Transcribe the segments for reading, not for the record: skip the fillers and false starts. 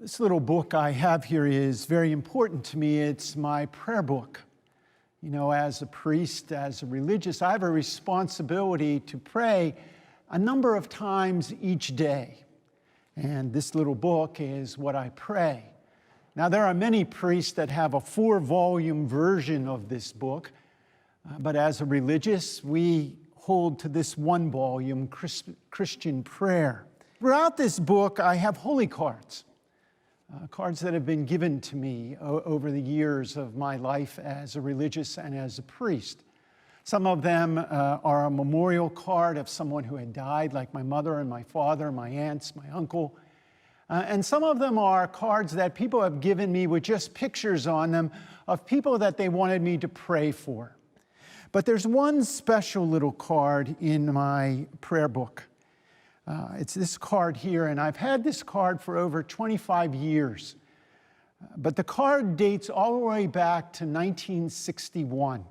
This little book I have here is very important to me. It's my prayer book. You know, as a priest, as a religious, I have a responsibility to pray a number of times each day. And this little book is what I pray. Now, there are many priests that have a 4-volume version of this book, but as a religious, we hold to this 1-volume Christian prayer. Throughout this book, I have holy cards. Cards that have been given to me over the years of my life as a religious and as a priest. Some of them are a memorial card of someone who had died, like my mother and my father, my aunts, my uncle. And some of them are cards that people have given me with just pictures on them of people that they wanted me to pray for. But there's one special little card in my prayer book. It's this card here, and I've had this card for over 25 years. But the card dates all the way back to 1961.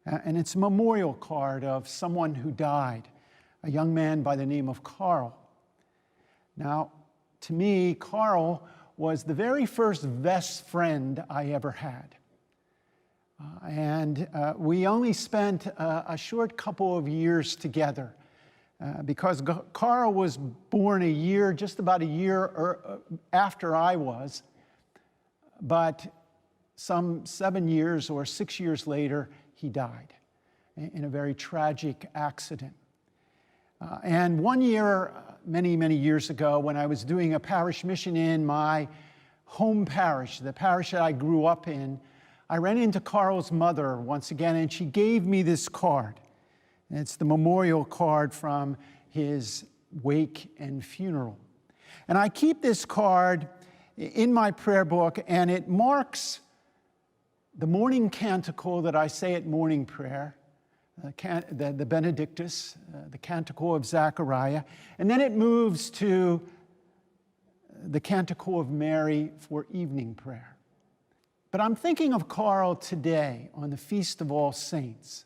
And it's a memorial card of someone who died, a young man by the name of Carl. Now, to me, Carl was the very first best friend I ever had. We only spent a short couple of years together. Because Carl was born just about a year after I was, but some 7 years or 6 years later, he died in a very tragic accident. And one year, many, many years ago, when I was doing a parish mission in my home parish, the parish that I grew up in, I ran into Carl's mother once again, and she gave me this card. And it's the memorial card from his wake and funeral. And I keep this card in my prayer book, and it marks the morning canticle that I say at morning prayer, the Benedictus, the canticle of Zechariah, and then it moves to the canticle of Mary for evening prayer. But I'm thinking of Carl today on the Feast of All Saints.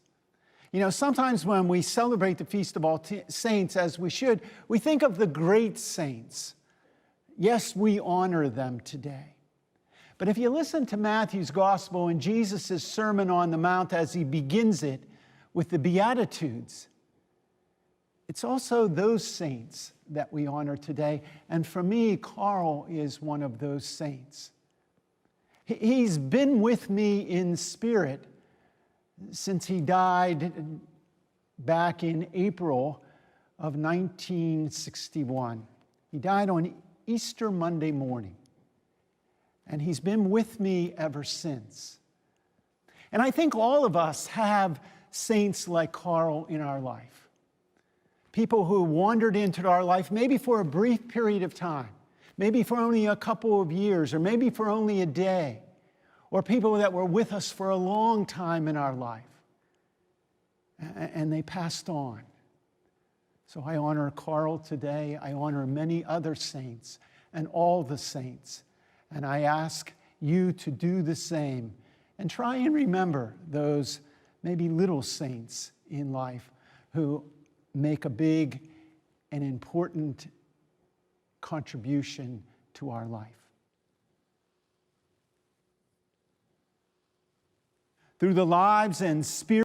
You know, sometimes when we celebrate the Feast of All Saints, as we should, we think of the great saints. Yes, we honor them today. But if you listen to Matthew's Gospel and Jesus' Sermon on the Mount as he begins it with the Beatitudes, it's also those saints that we honor today. And for me, Carl is one of those saints. He's been with me in spirit since he died back in April of 1961. He died on Easter Monday morning, and he's been with me ever since. And I think all of us have saints like Carl in our life. People who wandered into our life maybe for a brief period of time, maybe for only a couple of years, or maybe for only a day, or people that were with us for a long time in our life, and they passed on. So I honor Carl today. I honor many other saints and all the saints. And I ask you to do the same and try and remember those maybe little saints in life who make a big and important contribution to our life. Through the lives and spirit